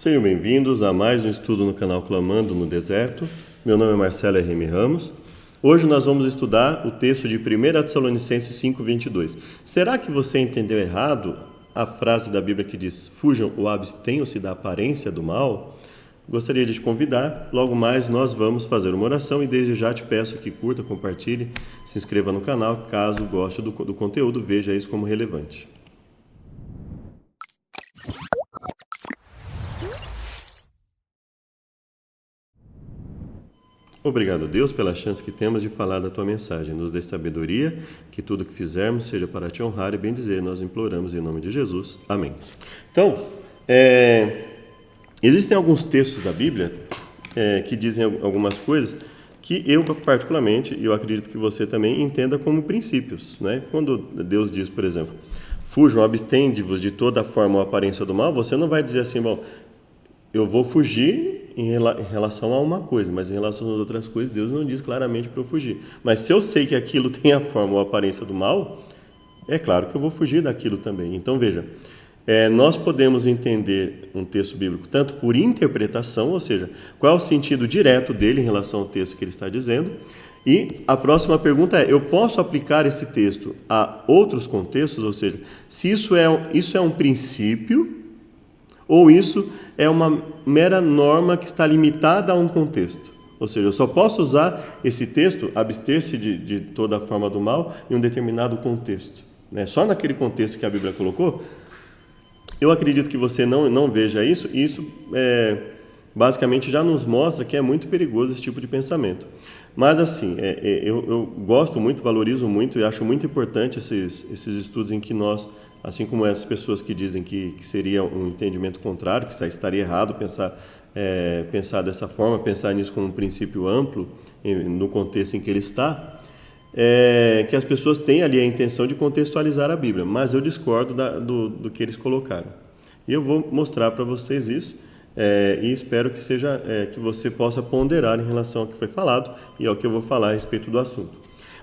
Sejam bem-vindos a mais um estudo no canal Clamando no Deserto. Meu nome é Marcelo R.M. Ramos. Hoje nós vamos estudar o texto de 1 Tessalonicenses 5:22. Será que você entendeu errado a frase da Bíblia que diz: fujam ou abstenham-se da aparência do mal? Gostaria de te convidar. Logo mais nós vamos fazer uma oração e desde já te peço que curta, compartilhe, se inscreva no canal caso goste do conteúdo, veja isso como relevante. Obrigado, Deus, pela chance que temos de falar da Tua mensagem. Nos dê sabedoria, que tudo que fizermos seja para Te honrar e bendizer. Nós imploramos em nome de Jesus. Amém. Então, existem alguns textos da Bíblia que dizem algumas coisas que eu, particularmente, e eu acredito que você também entenda como princípios, né? Quando Deus diz, por exemplo, fujam, abstende-vos de toda forma ou aparência do mal, você não vai dizer assim, bom, eu vou fugir em relação a uma coisa, mas em relação às outras coisas, Deus não diz claramente para eu fugir. Mas se eu sei que aquilo tem a forma ou a aparência do mal, é claro que eu vou fugir daquilo também. Então, veja, nós podemos entender um texto bíblico tanto por interpretação, ou seja, qual é o sentido direto dele em relação ao texto que ele está dizendo, e a próxima pergunta é, eu posso aplicar esse texto a outros contextos, ou seja, se isso é um princípio, ou isso é uma mera norma que está limitada a um contexto. Ou seja, eu só posso usar esse texto, abster-se de toda forma do mal, em um determinado contexto. Né? Só naquele contexto que a Bíblia colocou. Eu acredito que você não veja isso, e isso basicamente já nos mostra que é muito perigoso esse tipo de pensamento. Mas assim, eu gosto muito, valorizo muito e acho muito importante esses estudos em que nós, assim como essas pessoas que dizem que seria um entendimento contrário, que estaria errado pensar dessa forma, pensar nisso como um princípio amplo, no contexto em que ele está, que as pessoas têm ali a intenção de contextualizar a Bíblia, mas eu discordo do que eles colocaram. E eu vou mostrar para vocês isso, e espero que você possa ponderar em relação ao que foi falado e ao que eu vou falar a respeito do assunto.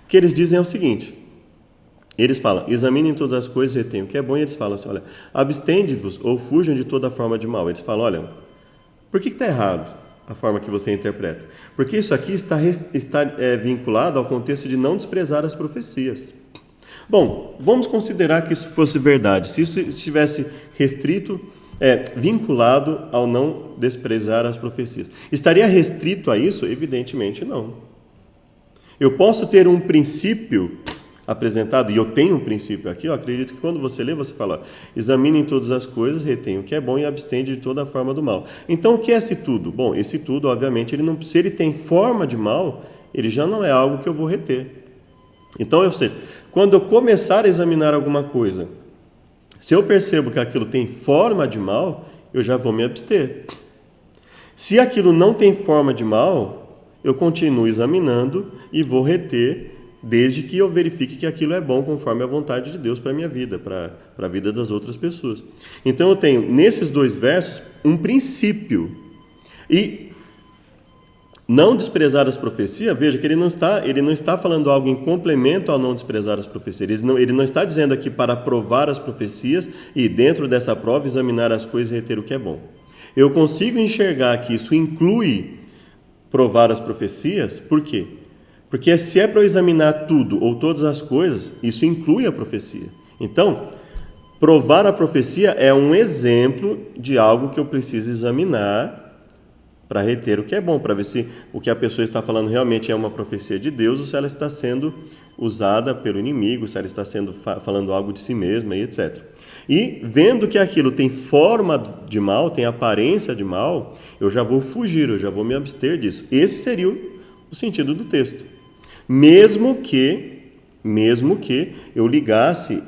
O que eles dizem é o seguinte: eles falam, examinem todas as coisas e retenham o que é bom, e eles falam assim, olha, abstende-vos ou fujam de toda forma de mal. Eles falam, olha, por que está errado a forma que você interpreta? Porque isso aqui está vinculado ao contexto de não desprezar as profecias. Bom, vamos considerar que isso fosse verdade. Se isso estivesse restrito, vinculado ao não desprezar as profecias. Estaria restrito a isso? Evidentemente não. Eu posso ter um princípio apresentado, e eu tenho um princípio aqui, eu acredito que quando você lê, você fala, examinem todas as coisas, retenham o que é bom e abstende de toda forma do mal. Então, o que é esse tudo? Bom, esse tudo, obviamente, se ele tem forma de mal, ele já não é algo que eu vou reter. Então, ou seja, quando eu começar a examinar alguma coisa, se eu percebo que aquilo tem forma de mal, eu já vou me abster. Se aquilo não tem forma de mal, eu continuo examinando e vou reter, desde que eu verifique que aquilo é bom conforme a vontade de Deus para a minha vida, para a vida das outras pessoas. Então eu tenho, nesses dois versos, um princípio. E não desprezar as profecias, veja que ele não está falando algo em complemento ao não desprezar as profecias. Ele não está dizendo aqui para provar as profecias e dentro dessa prova examinar as coisas e reter o que é bom. Eu consigo enxergar que isso inclui provar as profecias, por quê? Porque se é para eu examinar tudo ou todas as coisas, isso inclui a profecia. Então, provar a profecia é um exemplo de algo que eu preciso examinar para reter o que é bom, para ver se o que a pessoa está falando realmente é uma profecia de Deus ou se ela está sendo usada pelo inimigo, se ela está falando algo de si mesma e etc. E vendo que aquilo tem forma de mal, tem aparência de mal, eu já vou fugir, eu já vou me abster disso. Esse seria o sentido do texto. Mesmo que eu ligasse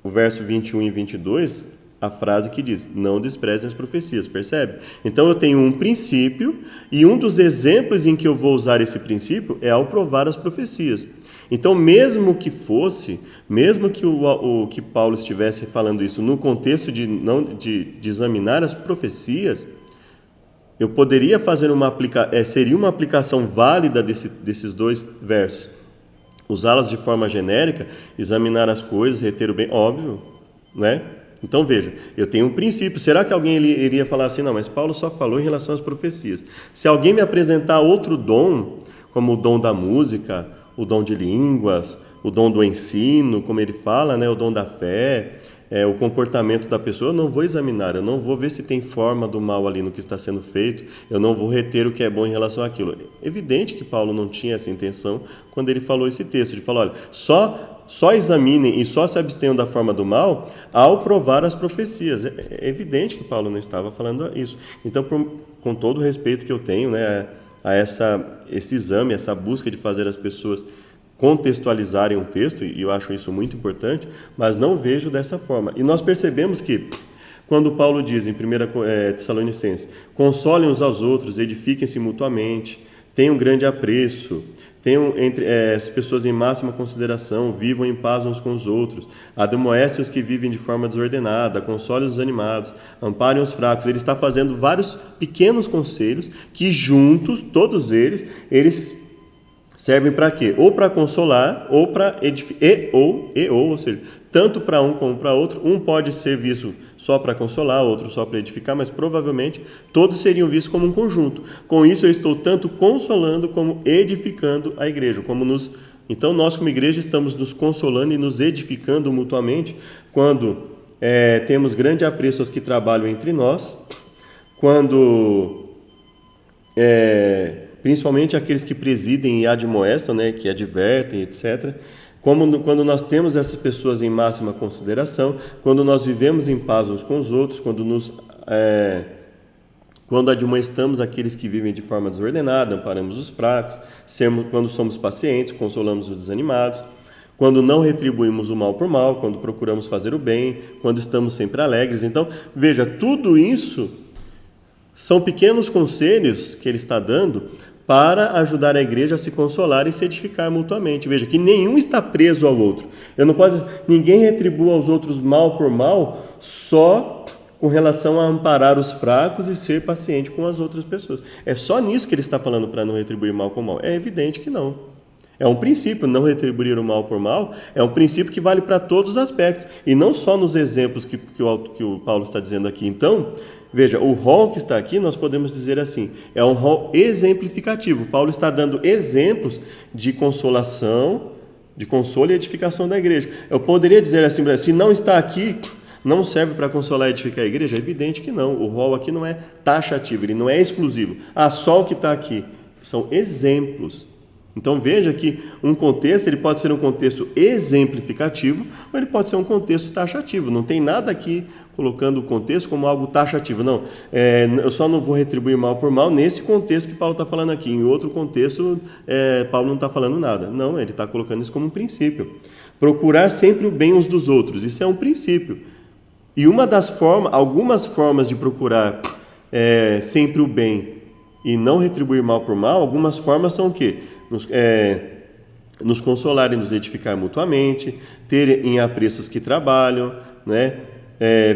o verso 21 e 22, a frase que diz, não desprezem as profecias, percebe? Então eu tenho um princípio e um dos exemplos em que eu vou usar esse princípio é ao provar as profecias. Então mesmo que que Paulo estivesse falando isso no contexto de examinar as profecias, eu poderia fazer seria uma aplicação válida desses dois versos. Usá-las de forma genérica, examinar as coisas, reter o bem, óbvio, né? Então veja, eu tenho um princípio. Será que alguém iria falar assim, não, mas Paulo só falou em relação às profecias? Se alguém me apresentar outro dom, como o dom da música, o dom de línguas, o dom do ensino, como ele fala, né, o dom da fé, o comportamento da pessoa, eu não vou examinar, eu não vou ver se tem forma do mal ali no que está sendo feito, eu não vou reter o que é bom em relação àquilo. É evidente que Paulo não tinha essa intenção quando ele falou esse texto, ele falou, olha, só examinem e só se abstenham da forma do mal ao provar as profecias. É evidente que Paulo não estava falando isso. Então, com todo o respeito que eu tenho, né, a esse exame, essa busca de fazer as pessoas contextualizarem um texto, e eu acho isso muito importante, mas não vejo dessa forma. E nós percebemos que, quando Paulo diz em 1 Tessalonicenses, consolem uns aos outros, edifiquem-se mutuamente, tenham grande apreço, tenham entre as pessoas em máxima consideração, vivam em paz uns com os outros, admoestem os que vivem de forma desordenada, consolem os animados, amparem os fracos. Ele está fazendo vários pequenos conselhos que juntos, todos eles servem para quê? Ou para consolar, ou para edificar, ou seja, tanto para um como para outro. Um pode ser visto só para consolar, outro só para edificar, mas provavelmente todos seriam vistos como um conjunto. Com isso eu estou tanto consolando como edificando a igreja. Então nós como igreja estamos nos consolando e nos edificando mutuamente quando temos grande apreço aos que trabalham entre nós, quando principalmente aqueles que presidem e admoestam, né, que advertem, etc. Quando nós temos essas pessoas em máxima consideração, quando nós vivemos em paz uns com os outros, quando admoestamos aqueles que vivem de forma desordenada, amparamos os fracos, quando somos pacientes, consolamos os desanimados, quando não retribuímos o mal por mal, quando procuramos fazer o bem, quando estamos sempre alegres. Então, veja, tudo isso são pequenos conselhos que ele está dando para ajudar a igreja a se consolar e se edificar mutuamente. Veja, que nenhum está preso ao outro. Ninguém retribua aos outros mal por mal só com relação a amparar os fracos e ser paciente com as outras pessoas. É só nisso que ele está falando para não retribuir mal com mal? É evidente que não. É um princípio, não retribuir o mal por mal, é um princípio que vale para todos os aspectos, e não só nos exemplos que o Paulo está dizendo aqui. Então, veja, o rol que está aqui, nós podemos dizer assim, é um rol exemplificativo. Paulo está dando exemplos de consolação, de consolo e edificação da igreja. Eu poderia dizer assim, se não está aqui, não serve para consolar e edificar a igreja? É evidente que não. O rol aqui não é taxativo, ele não é exclusivo. Só o que está aqui. São exemplos. Então veja que um contexto, ele pode ser um contexto exemplificativo ou ele pode ser um contexto taxativo. Não tem nada aqui colocando o contexto como algo taxativo. Não, eu só não vou retribuir mal por mal nesse contexto que Paulo está falando aqui. Em outro contexto, Paulo não está falando nada. Não, ele está colocando isso como um princípio. Procurar sempre o bem uns dos outros, isso é um princípio. E algumas formas de procurar sempre o bem e não retribuir mal por mal, algumas formas são o quê? Nos consolar e nos edificar mutuamente, ter em apreço os que trabalham, né?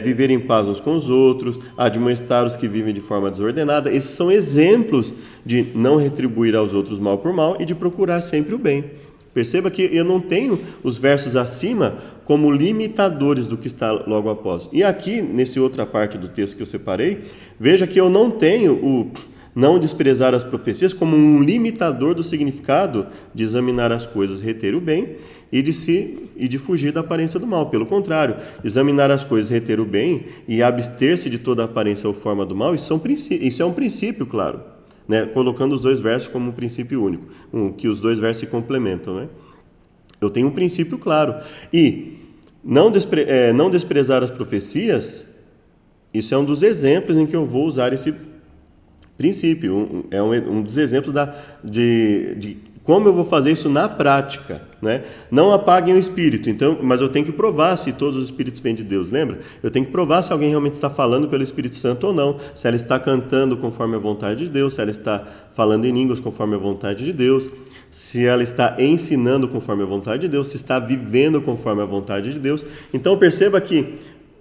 Viver em paz uns com os outros, admoestar os que vivem de forma desordenada. Esses são exemplos de não retribuir aos outros mal por mal e de procurar sempre o bem. Perceba que eu não tenho os versos acima como limitadores do que está logo após. E aqui, nessa outra parte do texto que eu separei, veja que eu não tenho o não desprezar as profecias como um limitador do significado de examinar as coisas, reter o bem e de fugir da aparência do mal. Pelo contrário, examinar as coisas, reter o bem e abster-se de toda aparência ou forma do mal, isso é um princípio, claro, né? Colocando os dois versos como um princípio único, que os dois versos se complementam, né? Eu tenho um princípio claro. E não desprezar as profecias, isso é um dos exemplos em que eu vou usar esse princípio, é um dos exemplos de como eu vou fazer isso na prática, né? Não apaguem o espírito, mas eu tenho que provar se todos os espíritos vêm de Deus, lembra? Eu tenho que provar se alguém realmente está falando pelo Espírito Santo ou não, se ela está cantando conforme a vontade de Deus, se ela está falando em línguas conforme a vontade de Deus, se ela está ensinando conforme a vontade de Deus, se está vivendo conforme a vontade de Deus. Então perceba que,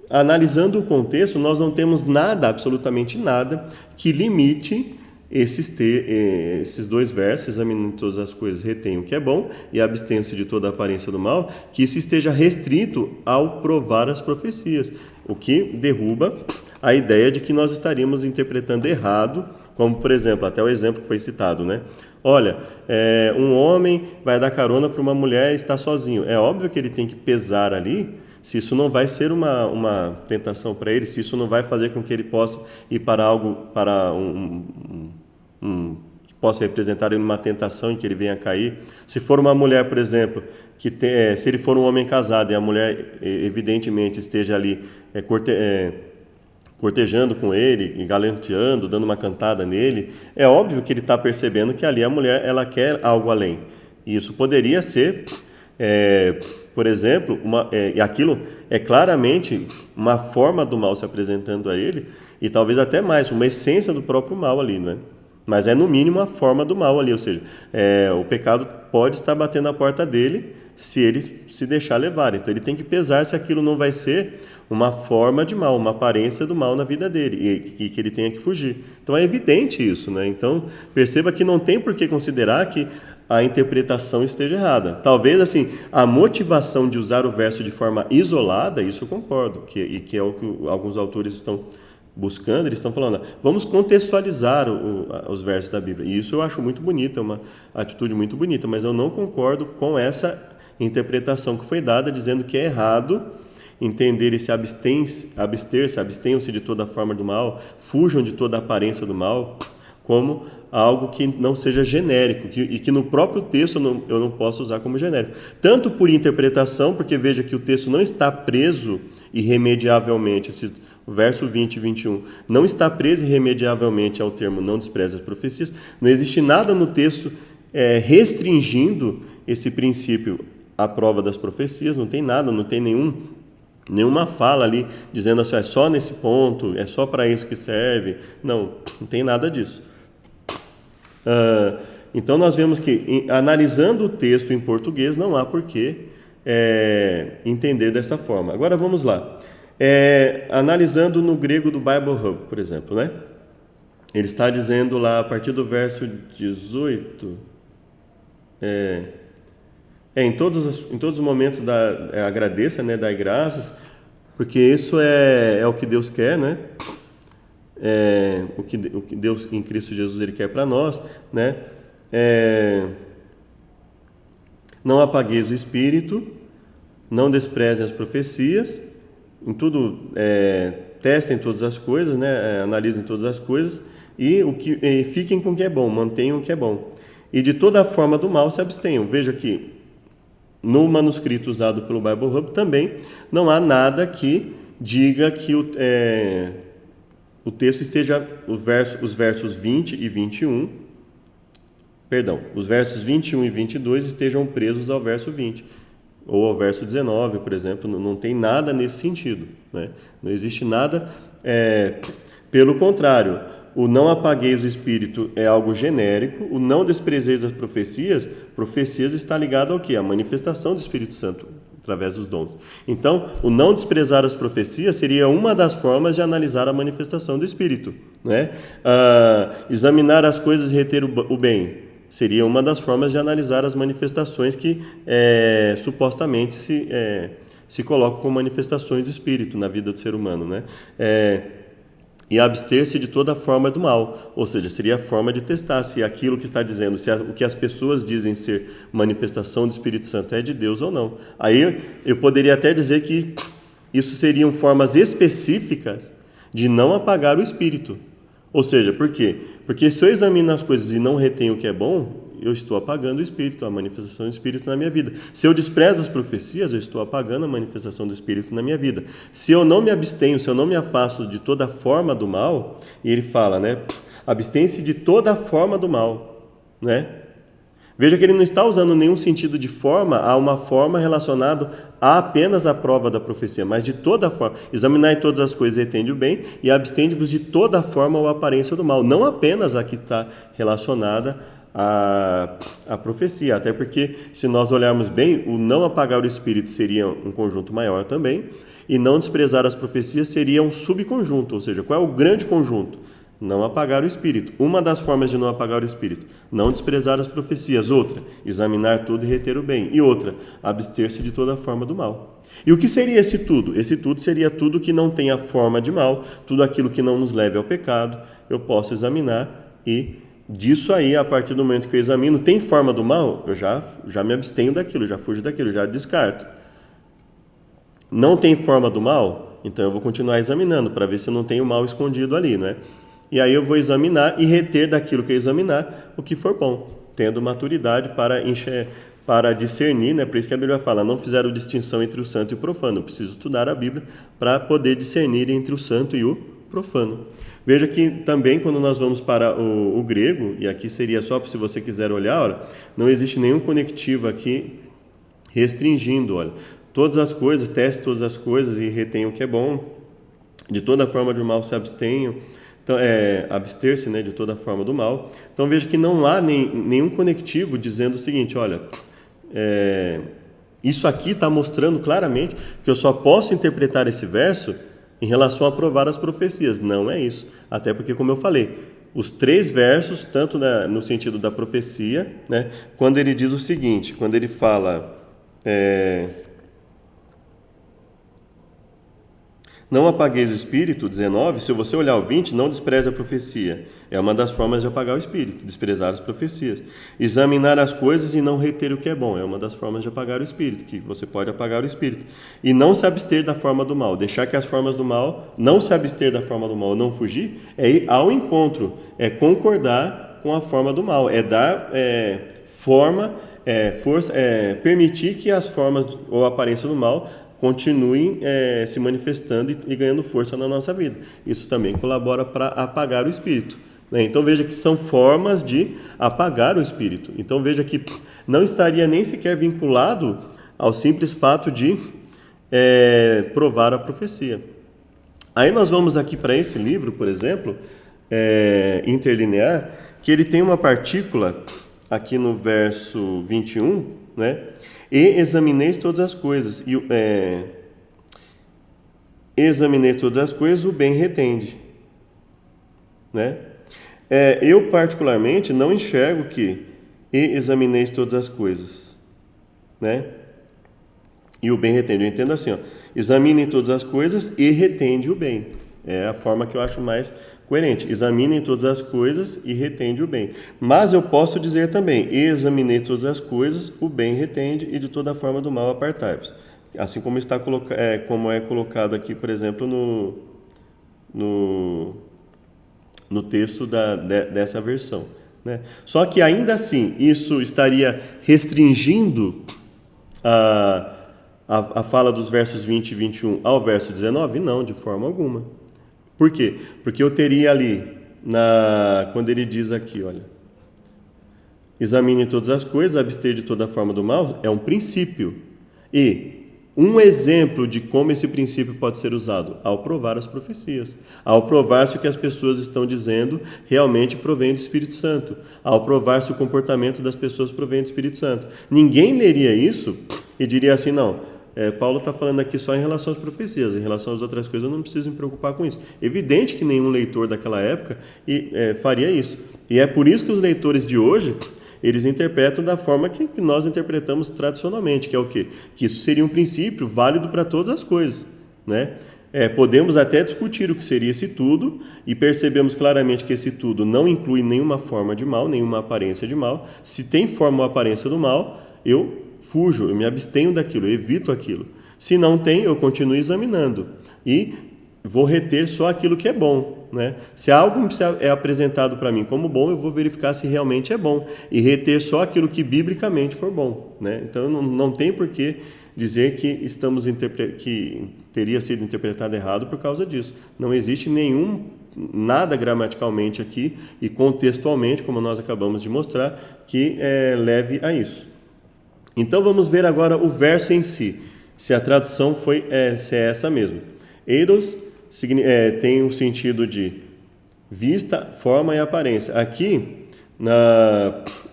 analisando o contexto, nós não temos nada, absolutamente nada, que limite esses dois versos, examinando todas as coisas, retém o que é bom e abstenham-se de toda a aparência do mal, que isso esteja restrito ao provar as profecias, o que derruba a ideia de que nós estaríamos interpretando errado, como, por exemplo, até o exemplo que foi citado, né? Olha, um homem vai dar carona para uma mulher e está sozinho. É óbvio que ele tem que pesar ali se isso não vai ser uma tentação para ele, se isso não vai fazer com que ele possa ir para algo, para que possa representar ele uma tentação em que ele venha a cair. Se for uma mulher, por exemplo, se ele for um homem casado e a mulher evidentemente esteja ali cortejando com ele, e galanteando, dando uma cantada nele, é óbvio que ele está percebendo que ali a mulher ela quer algo além. E isso poderia ser, por exemplo, e aquilo é claramente uma forma do mal se apresentando a ele, e talvez até mais, uma essência do próprio mal ali, não é? Mas é no mínimo a forma do mal ali, ou seja, o pecado pode estar batendo a porta dele se ele se deixar levar. Então ele tem que pesar se aquilo não vai ser uma forma de mal, uma aparência do mal na vida dele e que ele tenha que fugir. Então é evidente isso, né? Então perceba que não tem por que considerar que a interpretação esteja errada. Talvez assim a motivação de usar o verso de forma isolada, isso eu concordo, que é o que alguns autores estão buscando, eles estão falando, vamos contextualizar os versos da Bíblia. E isso eu acho muito bonito, é uma atitude muito bonita, mas eu não concordo com essa interpretação que foi dada, dizendo que é errado entender e abstenham-se de toda forma do mal, fujam de toda aparência do mal, como algo que não seja genérico, e que no próprio texto eu não posso usar como genérico. Tanto por interpretação, porque veja que o texto não está preso irremediavelmente, o verso 20 e 21, não está preso irremediavelmente ao termo não despreze as profecias, não existe nada no texto restringindo esse princípio à prova das profecias, não tem nada, não tem nenhuma fala ali dizendo assim, é só nesse ponto, é só para isso que serve. Não tem nada disso. Então nós vemos que, analisando o texto em português, não há por que entender dessa forma. Agora vamos lá. Analisando no grego do Bible Hub, por exemplo, né? Ele está dizendo lá, a partir do verso 18, em todos os momentos agradeça, né, dai graças, porque isso é o que Deus quer, né? O que Deus em Cristo Jesus ele quer para nós, né? Não apagueis o espírito, não desprezem as profecias, em tudo testem todas as coisas, né? Analisem todas as coisas e fiquem com o que é bom, mantenham o que é bom. E de toda forma do mal se abstenham. Veja que no manuscrito usado pelo Bible Hub também não há nada que diga que o texto esteja, os versos 20 e 21, perdão, os versos 21 e 22 estejam presos ao verso 20, ou ao verso 19, por exemplo, não tem nada nesse sentido, né? Não existe nada, pelo contrário, o não apagueis o espírito é algo genérico, o não desprezeis as profecias está ligado ao quê? A manifestação do Espírito Santo, através dos dons. Então, o não desprezar as profecias seria uma das formas de analisar a manifestação do Espírito, né? Examinar as coisas e reter o bem seria uma das formas de analisar as manifestações que supostamente se colocam como manifestações do Espírito na vida do ser humano, né? E abster-se de toda forma do mal, ou seja, seria a forma de testar se aquilo que está dizendo, o que as pessoas dizem ser manifestação do Espírito Santo é de Deus ou não. Aí eu poderia até dizer que isso seriam formas específicas de não apagar o Espírito. Ou seja, por quê? Porque se eu examino as coisas e não retenho o que é bom, eu estou apagando o Espírito, a manifestação do Espírito na minha vida. Se eu desprezo as profecias, eu estou apagando a manifestação do Espírito na minha vida. Se eu não me abstenho, se eu não me afasto de toda forma do mal, e ele fala, né? Abstém-se de toda forma do mal, né? Veja que ele não está usando nenhum sentido de forma a uma forma relacionada a apenas a prova da profecia, mas de toda forma. Examinai todas as coisas e retende o bem, e abstende-vos de toda forma ou aparência do mal. Não apenas a que está relacionada à profecia, até porque se nós olharmos bem, o não apagar o espírito seria um conjunto maior também, e não desprezar as profecias seria um subconjunto, ou seja, qual é o grande conjunto? não apagar o espírito. Uma das formas de não apagar o espírito, não desprezar as profecias. Outra, examinar tudo e reter o bem. E outra, abster-se de toda forma do mal. E o que seria esse tudo? Esse tudo seria tudo que não tenha forma de mal, tudo aquilo que não nos leve ao pecado, eu posso examinar e disso aí, a partir do momento que eu examino, tem forma do mal, eu já me abstenho daquilo, já fujo daquilo, já descarto. Não tem forma do mal, então eu vou continuar examinando para ver se não tem o mal escondido ali, né? E aí eu vou examinar e reter daquilo que eu examinar o que for bom, tendo maturidade para discernir, né? Por isso que a Bíblia fala, não fizeram distinção entre o santo e o profano. Eu preciso estudar a Bíblia para poder discernir entre o santo e o profano. Veja que também quando nós vamos para o grego, e aqui seria só se você quiser olhar, olha, não existe nenhum conectivo aqui restringindo, olha, todas as coisas, teste todas as coisas e retenha o que é bom, de toda forma de mal se abstenham, então, abster-se, né, de toda forma do mal. Então veja que não há nenhum conectivo dizendo o seguinte, olha, isso aqui está mostrando claramente que eu só posso interpretar esse verso em relação a provar as profecias. Não é isso. Até porque, como eu falei, os 3 versos, tanto no sentido da profecia, né, quando ele diz o seguinte, quando ele fala... Não apagueis o espírito, 19, se você olhar o 20, não despreze a profecia. É uma das formas de apagar o espírito, desprezar as profecias. Examinar as coisas e não reter o que é bom. É uma das formas de apagar o espírito, que você pode apagar o espírito. E não se abster da forma do mal. Deixar que as formas do mal, não se abster da forma do mal, não fugir, é ir ao encontro, é concordar com a forma do mal, é dar forma, força, permitir que as formas ou a aparência do mal continuem se manifestando e ganhando força na nossa vida. Isso também colabora para apagar o espírito, né? Então veja que são formas de apagar o espírito. Então veja que não estaria nem sequer vinculado ao simples fato de provar a profecia. Aí nós vamos aqui para esse livro, por exemplo, interlinear, que ele tem uma partícula aqui no verso 21, né? E examineis todas as coisas, examinei todas as coisas, o bem retende, né? Eu particularmente não enxergo que examineis todas as coisas, né? E o bem retende. Eu entendo assim, ó, examinem todas as coisas e retende o bem. É a forma que eu acho mais coerente. Examinem todas as coisas e retende o bem. Mas eu posso dizer também, examinei todas as coisas, o bem retende e de toda forma do mal apartai-vos. Assim como como é colocado aqui, por exemplo, no texto dessa versão, né? Só que ainda assim, isso estaria restringindo a fala dos versos 20 e 21 ao verso 19? Não, de forma alguma. Por quê? Porque eu teria ali, quando ele diz aqui, olha, examine todas as coisas, abster de toda forma do mal, é um princípio. E um exemplo de como esse princípio pode ser usado, ao provar as profecias, ao provar se o que as pessoas estão dizendo realmente provém do Espírito Santo, ao provar se o comportamento das pessoas provém do Espírito Santo. Ninguém leria isso e diria assim, não, Paulo está falando aqui só em relação às profecias, em relação às outras coisas eu não preciso me preocupar com isso. Evidente que nenhum leitor daquela época faria isso. E é por isso que os leitores de hoje, eles interpretam da forma que nós interpretamos tradicionalmente, que é o quê? Que isso seria um princípio válido para todas as coisas, né? Podemos até discutir o que seria esse tudo e percebemos claramente que esse tudo não inclui nenhuma forma de mal, nenhuma aparência de mal. Se tem forma ou aparência do mal, eu fujo, eu me abstenho daquilo, eu evito aquilo. Se não tem, eu continuo examinando e vou reter só aquilo que é bom, né? Se algo é apresentado para mim como bom, eu vou verificar se realmente é bom e reter só aquilo que biblicamente for bom, né? Então não tem por que dizer que que teria sido interpretado errado por causa disso. Não existe nada gramaticalmente aqui e contextualmente, como nós acabamos de mostrar, que leve a isso. Então vamos ver agora o verso em si, se a tradução se é essa mesmo. Eidos tem o sentido de vista, forma e aparência. Aqui,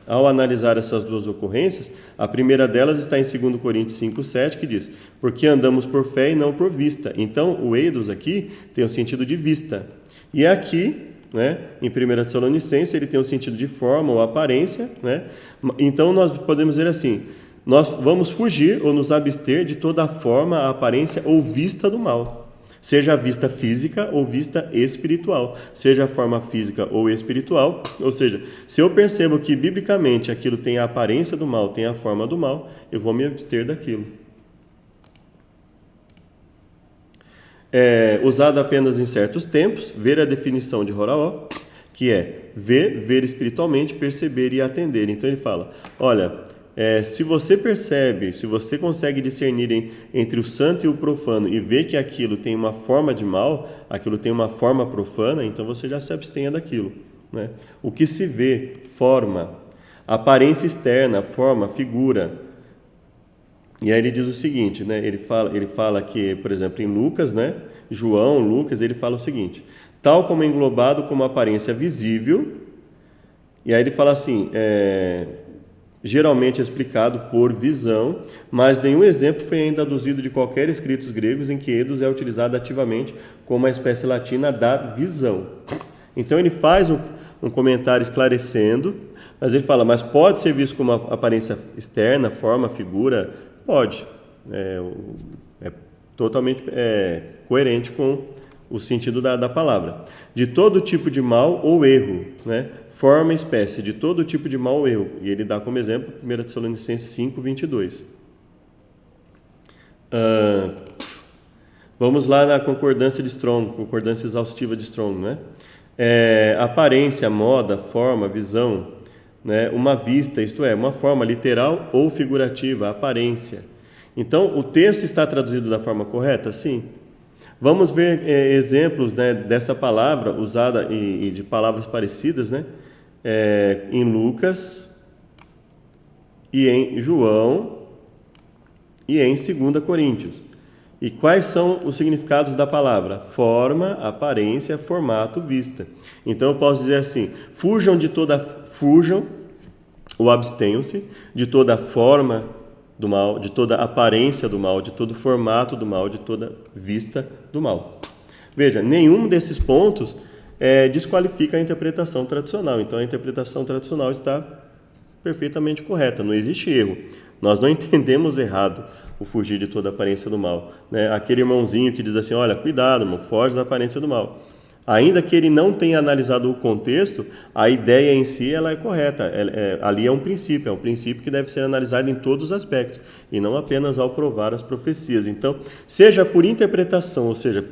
ao analisar essas duas ocorrências, a primeira delas está em 2 Coríntios 5:7, que diz, porque andamos por fé e não por vista. Então o eidos aqui tem o sentido de vista. E aqui, né? Em 1 Tessalonicenses ele tem o sentido de forma ou aparência, né? Então nós podemos dizer assim, nós vamos fugir ou nos abster de toda forma, aparência ou vista do mal. Seja a vista física ou vista espiritual, seja a forma física ou espiritual, ou seja, se eu percebo que biblicamente aquilo tem a aparência do mal, tem a forma do mal, eu vou me abster daquilo. Usado apenas em certos tempos, ver a definição de Roraó, que é ver espiritualmente, perceber e atender. Então ele fala, olha, se você percebe, se você consegue discernir entre o santo e o profano e vê que aquilo tem uma forma de mal, aquilo tem uma forma profana, então você já se abstenha daquilo, né? O que se vê, forma, aparência externa, forma, figura. E aí ele diz o seguinte, né? Ele fala que, por exemplo, em Lucas, né? João, Lucas, ele fala o seguinte, tal como englobado como aparência visível, e aí ele fala assim, geralmente explicado por visão, mas nenhum exemplo foi ainda aduzido de qualquer escritos gregos em que eidos é utilizado ativamente como a espécie latina da visão. Então ele faz um comentário esclarecendo, mas ele fala, mas pode ser visto como uma aparência externa, forma, figura? Pode. É totalmente coerente com o sentido da palavra. De todo tipo de mal ou erro, né? Forma e espécie, de todo tipo de mal ou erro. E ele dá como exemplo 1 Tessalonicenses 5, 22. Vamos lá na concordância de Strong, concordância exaustiva de Strong, né? Aparência, moda, forma, visão, né? Uma vista, isto é, uma forma literal ou figurativa, aparência. Então, o texto está traduzido da forma correta? Sim. Vamos ver exemplos, né, dessa palavra usada e de palavras parecidas, né? Em Lucas e em João e em 2 Coríntios. E quais são os significados da palavra? Forma, aparência, formato, vista. Então eu posso dizer assim, fujam ou abstenham-se de toda forma do mal, de toda aparência do mal, de todo formato do mal, de toda vista do mal. Veja, nenhum desses pontos desqualifica a interpretação tradicional. Então a interpretação tradicional está perfeitamente correta, não existe erro. Nós não entendemos errado o fugir de toda aparência do mal, né? Aquele irmãozinho que diz assim, olha, cuidado, irmão, foge da aparência do mal. Ainda que ele não tenha analisado o contexto, a ideia em si ela é correta. Ali é um princípio que deve ser analisado em todos os aspectos, e não apenas ao provar as profecias. Então, seja por interpretação, ou seja,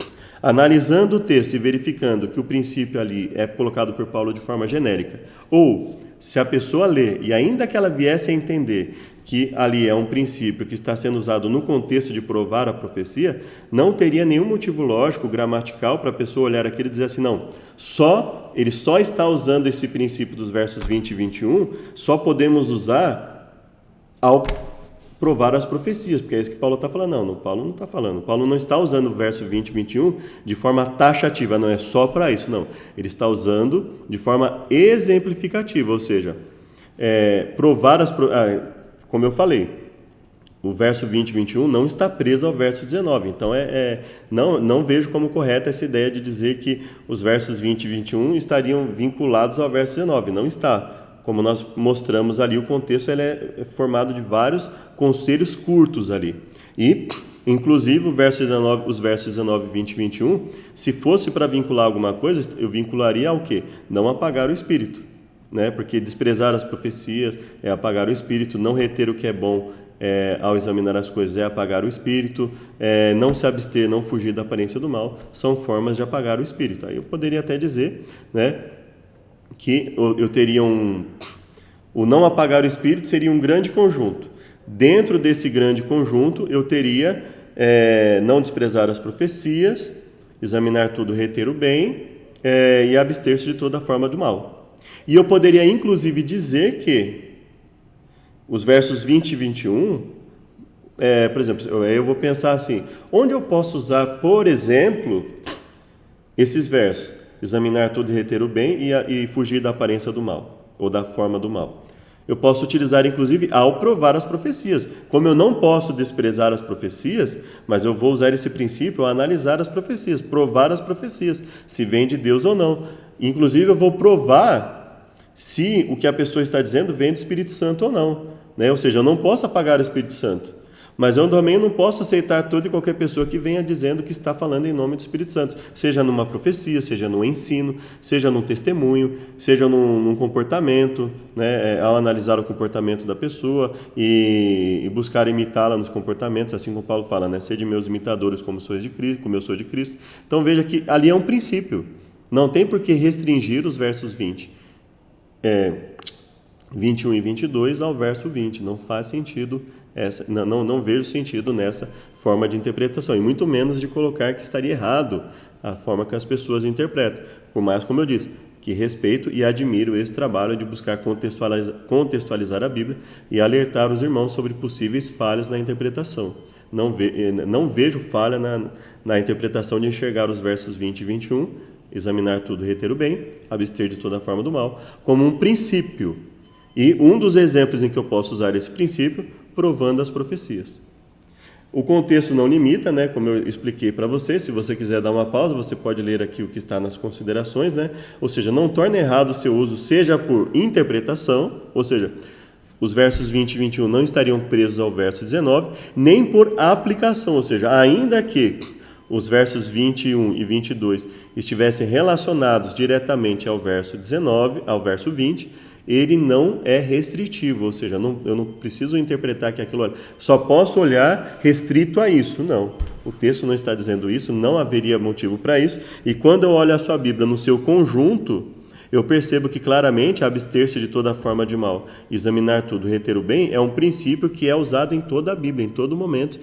analisando o texto e verificando que o princípio ali é colocado por Paulo de forma genérica, ou se a pessoa lê e ainda que ela viesse a entender que ali é um princípio que está sendo usado no contexto de provar a profecia, não teria nenhum motivo lógico, gramatical, para a pessoa olhar aquilo e dizer assim, não, ele só está usando esse princípio dos versos 20 e 21, só podemos usar ao provar as profecias, porque é isso que Paulo está falando. Não, Paulo não está falando. Paulo não está usando o verso 20 e 21 de forma taxativa, não é só para isso, não. Ele está usando de forma exemplificativa, ou seja, como eu falei, o verso 20 e 21 não está preso ao verso 19. Então, não vejo como correta essa ideia de dizer que os versos 20 e 21 estariam vinculados ao verso 19. Não está. Como nós mostramos ali, o contexto ele é formado de vários conselhos curtos ali. E, inclusive, os versos 19, 20 e 21, se fosse para vincular alguma coisa, eu vincularia ao quê? Não apagar o espírito, né? Porque desprezar as profecias é apagar o espírito, não reter o que é bom ao examinar as coisas é apagar o espírito, não se abster, não fugir da aparência do mal, são formas de apagar o espírito. Aí eu poderia até dizer, né, que eu teria o não apagar o espírito seria um grande conjunto. Dentro desse grande conjunto, eu teria não desprezar as profecias, examinar tudo, reter o bem e abster-se de toda forma do mal. E eu poderia, inclusive, dizer que os versos 20 e 21, por exemplo, eu vou pensar assim, onde eu posso usar, por exemplo, esses versos? Examinar tudo e reter o bem e fugir da aparência do mal, ou da forma do mal. Eu posso utilizar, inclusive, ao provar as profecias. Como eu não posso desprezar as profecias, mas eu vou usar esse princípio ao analisar as profecias, provar as profecias, se vem de Deus ou não. Inclusive, eu vou provar se o que a pessoa está dizendo vem do Espírito Santo ou não, né? Ou seja, eu não posso apagar o Espírito Santo, mas eu também não posso aceitar toda e qualquer pessoa que venha dizendo que está falando em nome do Espírito Santo, seja numa profecia, seja no ensino, seja num testemunho, seja num comportamento, né? Ao analisar o comportamento da pessoa e buscar imitá-la nos comportamentos, assim como Paulo fala, né? Sede meus imitadores como sois de Cristo, como eu sou de Cristo. Então veja que ali é um princípio, não tem por que restringir os versos 21 e 22 ao verso 20, não faz sentido. Não vejo sentido nessa forma de interpretação, e muito menos de colocar que estaria errado a forma que as pessoas interpretam. Por mais, como eu disse, que respeito e admiro esse trabalho de buscar contextualizar a Bíblia e alertar os irmãos sobre possíveis falhas na interpretação. Não vejo falha na interpretação de enxergar os versos 20 e 21, examinar tudo e reter o bem, abster de toda forma do mal, como um princípio. E um dos exemplos em que eu posso usar esse princípio, provando as profecias. O contexto não limita, né? Como eu expliquei para você, se você quiser dar uma pausa, você pode ler aqui o que está nas considerações, né? Ou seja, não torne errado o seu uso, seja por interpretação, ou seja, os versos 20 e 21 não estariam presos ao verso 19, nem por aplicação, ou seja, ainda que os versos 21 e 22 estivessem relacionados diretamente ao verso 19, ao verso 20, ele não é restritivo, ou seja, eu não preciso interpretar que aquilo, só posso olhar restrito a isso. Não, o texto não está dizendo isso, não haveria motivo para isso, e quando eu olho a sua Bíblia no seu conjunto, eu percebo que claramente abster-se de toda forma de mal, examinar tudo, reter o bem, é um princípio que é usado em toda a Bíblia, em todo momento.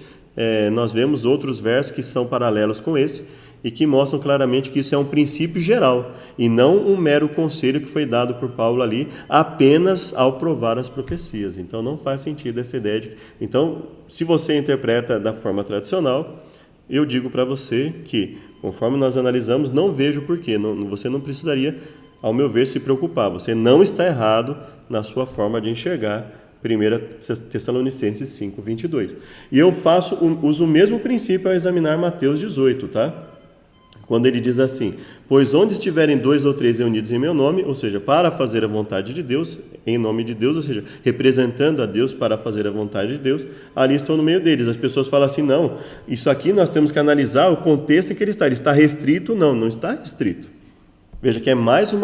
Nós vemos outros versos que são paralelos com esse, e que mostram claramente que isso é um princípio geral e não um mero conselho que foi dado por Paulo ali apenas ao provar as profecias. Então não faz sentido essa ideia de... Então, se você interpreta da forma tradicional, eu digo para você que, conforme nós analisamos, não vejo porquê. Você não precisaria, ao meu ver, se preocupar. Você não está errado na sua forma de enxergar 1 Tessalonicenses 5, 22. E eu uso o mesmo princípio ao examinar Mateus 18, tá? Quando ele diz assim, pois onde estiverem 2 ou 3 reunidos em meu nome, ou seja, para fazer a vontade de Deus, em nome de Deus, ou seja, representando a Deus para fazer a vontade de Deus, ali estou no meio deles. As pessoas falam assim, não, isso aqui nós temos que analisar o contexto em que ele está restrito? Não está restrito. Veja que é mais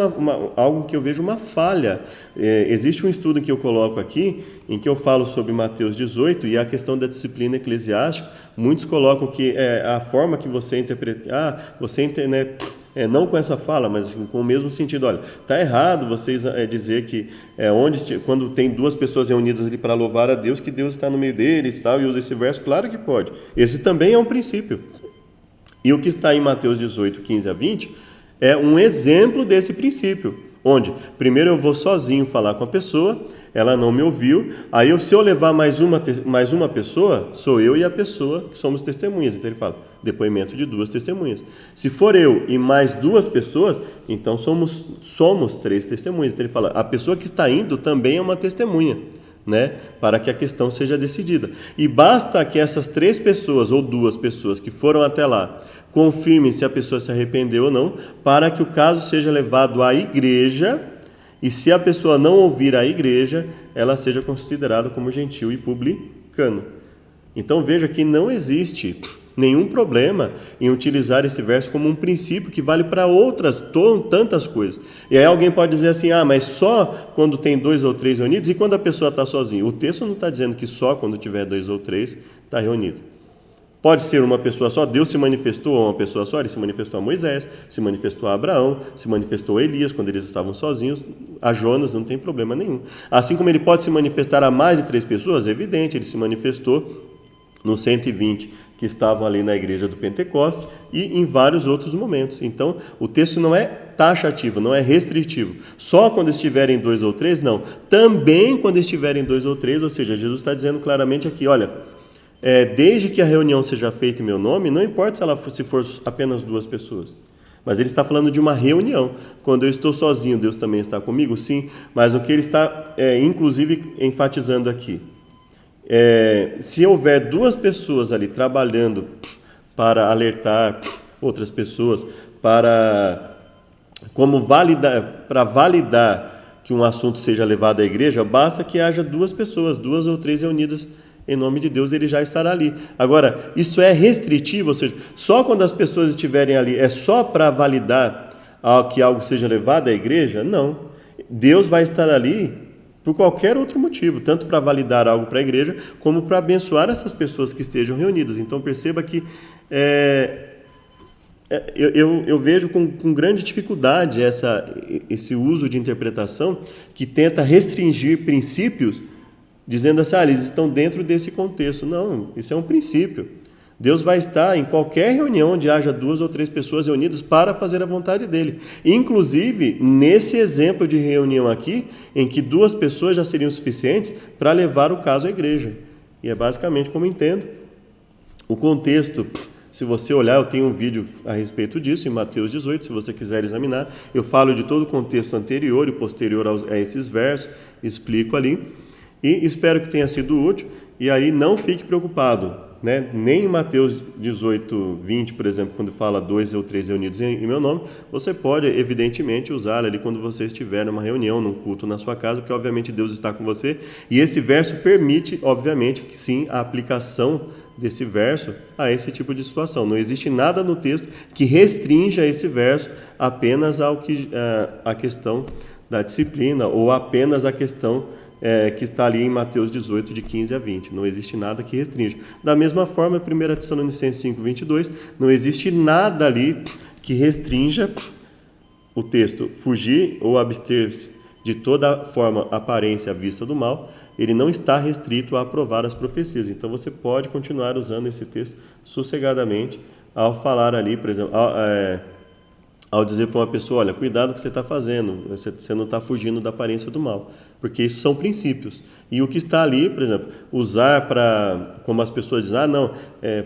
algo que eu vejo uma falha. Existe um estudo que eu coloco aqui, em que eu falo sobre Mateus 18 e a questão da disciplina eclesiástica. Muitos colocam que a forma que você interpreta, não com essa fala, mas assim, com o mesmo sentido. Olha, está errado vocês dizer que quando tem duas pessoas reunidas ali para louvar a Deus, que Deus está no meio deles, tal, e usa esse verso. Claro que pode. Esse também é um princípio. E o que está em Mateus 18, 15 a 20... é um exemplo desse princípio, onde primeiro eu vou sozinho falar com a pessoa, ela não me ouviu, aí se eu levar mais uma pessoa, sou eu e a pessoa que somos testemunhas. Então ele fala, depoimento de 2 testemunhas. Se for eu e mais 2 pessoas, então somos 3 testemunhas. Então ele fala, a pessoa que está indo também é uma testemunha, né, para que a questão seja decidida. E basta que essas 3 pessoas ou 2 pessoas que foram até lá confirmem se a pessoa se arrependeu ou não, para que o caso seja levado à igreja, e se a pessoa não ouvir a igreja, ela seja considerada como gentil e publicano. Então veja que não existe nenhum problema em utilizar esse verso como um princípio que vale para tantas coisas. E aí alguém pode dizer assim, mas só quando tem 2 ou 3 reunidos, e quando a pessoa está sozinha? O texto não está dizendo que só quando tiver 2 ou 3 está reunido. Pode ser uma pessoa só, Deus se manifestou a uma pessoa só, ele se manifestou a Moisés, se manifestou a Abraão, se manifestou a Elias quando eles estavam sozinhos, a Jonas, não tem problema nenhum. Assim como ele pode se manifestar a mais de 3 pessoas, é evidente, ele se manifestou nos 120 que estavam ali na igreja do Pentecostes e em vários outros momentos. Então, o texto não é taxativo, não é restritivo. Só quando estiverem 2 ou 3, não. Também quando estiverem 2 ou 3, ou seja, Jesus está dizendo claramente aqui, olha, desde que a reunião seja feita em meu nome, não importa se for apenas 2 pessoas. Mas ele está falando de uma reunião. Quando eu estou sozinho, Deus também está comigo? Sim. Mas o que ele está, inclusive, enfatizando aqui, se houver 2 pessoas ali trabalhando para alertar outras pessoas, para para validar que um assunto seja levado à igreja, basta que haja duas pessoas, duas ou três reunidas em nome de Deus, ele já estará ali. Agora, isso é restritivo, ou seja, só quando as pessoas estiverem ali, é só para validar que algo seja levado à igreja? Não. Deus vai estar ali por qualquer outro motivo, tanto para validar algo para a igreja, como para abençoar essas pessoas que estejam reunidas. Então, perceba que eu vejo com grande dificuldade esse uso de interpretação que tenta restringir princípios, dizendo assim, eles estão dentro desse contexto. Não, isso é um princípio. Deus vai estar em qualquer reunião onde haja duas ou três pessoas reunidas para fazer a vontade dele. Inclusive, nesse exemplo de reunião aqui, em que duas pessoas já seriam suficientes para levar o caso à igreja. E é basicamente como entendo. O contexto, se você olhar, eu tenho um vídeo a respeito disso, em Mateus 18, se você quiser examinar. Eu falo de todo o contexto anterior e posterior a esses versos, explico ali. E espero que tenha sido útil. E aí não fique preocupado, né? Nem em Mateus 18, 20, por exemplo, quando fala dois ou três reunidos em meu nome, você pode, evidentemente, usar ali quando você estiver numa reunião, num culto na sua casa, porque obviamente Deus está com você. E esse verso permite, obviamente, que sim, a aplicação desse verso a esse tipo de situação. Não existe nada no texto que restrinja esse verso apenas à questão da disciplina ou apenas à questão que está ali em Mateus 18, de 15 a 20. Não existe nada que restrinja. Da mesma forma, 1 Tessalonicenses 5, 22, não existe nada ali que restrinja o texto fugir ou abster-se de toda forma, aparência à vista do mal. Ele não está restrito a aprovar as profecias. Então, você pode continuar usando esse texto sossegadamente ao falar ali, por exemplo, ao dizer para uma pessoa, olha, cuidado com o que você está fazendo, você não está fugindo da aparência do mal, porque isso são princípios. E o que está ali, por exemplo, usar como as pessoas dizem,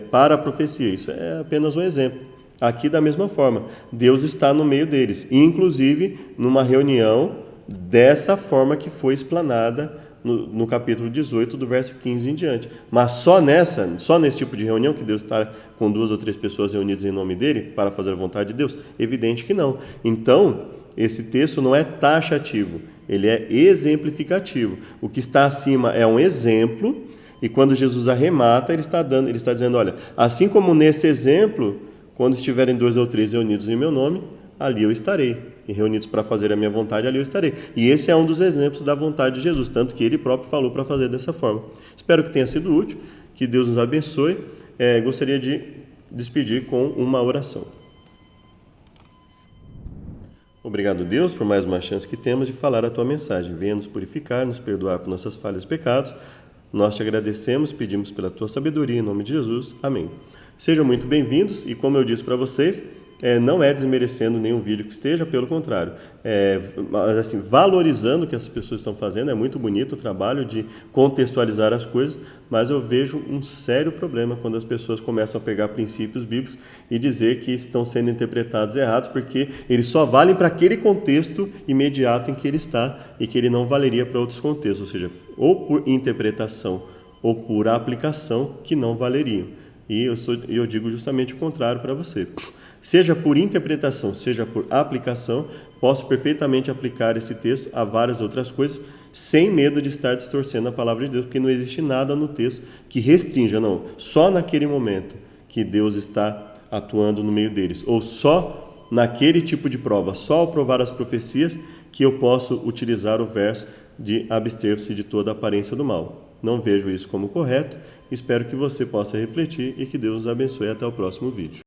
para a profecia, isso é apenas um exemplo. Aqui da mesma forma, Deus está no meio deles, inclusive numa reunião dessa forma que foi explanada no capítulo 18, do verso 15 em diante. Mas só nesse tipo de reunião que Deus está com duas ou três pessoas reunidas em nome dele para fazer a vontade de Deus? Evidente que não. Então, esse texto não é taxativo, ele é exemplificativo. O que está acima é um exemplo, e quando Jesus arremata, ele está dizendo, olha, assim como nesse exemplo, quando estiverem dois ou três reunidos em meu nome, ali eu estarei. E reunidos para fazer a minha vontade, ali eu estarei. E esse é um dos exemplos da vontade de Jesus, tanto que ele próprio falou para fazer dessa forma. Espero que tenha sido útil, que Deus nos abençoe. Gostaria de despedir com uma oração. Obrigado, Deus, por mais uma chance que temos de falar a Tua mensagem. Venha nos purificar, nos perdoar por nossas falhas e pecados. Nós te agradecemos, pedimos pela Tua sabedoria, em nome de Jesus. Amém. Sejam muito bem-vindos e, como eu disse para vocês, não é desmerecendo nenhum vídeo que esteja, pelo contrário, mas assim, valorizando o que as pessoas estão fazendo. É muito bonito o trabalho de contextualizar as coisas, mas eu vejo um sério problema quando as pessoas começam a pegar princípios bíblicos e dizer que estão sendo interpretados errados, porque eles só valem para aquele contexto imediato em que ele está e que ele não valeria para outros contextos, ou seja, ou por interpretação ou por aplicação que não valeriam. E eu digo justamente o contrário para você. Seja por interpretação, seja por aplicação, posso perfeitamente aplicar esse texto a várias outras coisas, sem medo de estar distorcendo a palavra de Deus, porque não existe nada no texto que restrinja, não. Só naquele momento que Deus está atuando no meio deles, ou só naquele tipo de prova, só ao provar as profecias, que eu posso utilizar o verso de abster-se de toda a aparência do mal. Não vejo isso como correto, espero que você possa refletir e que Deus nos abençoe. Até o próximo vídeo.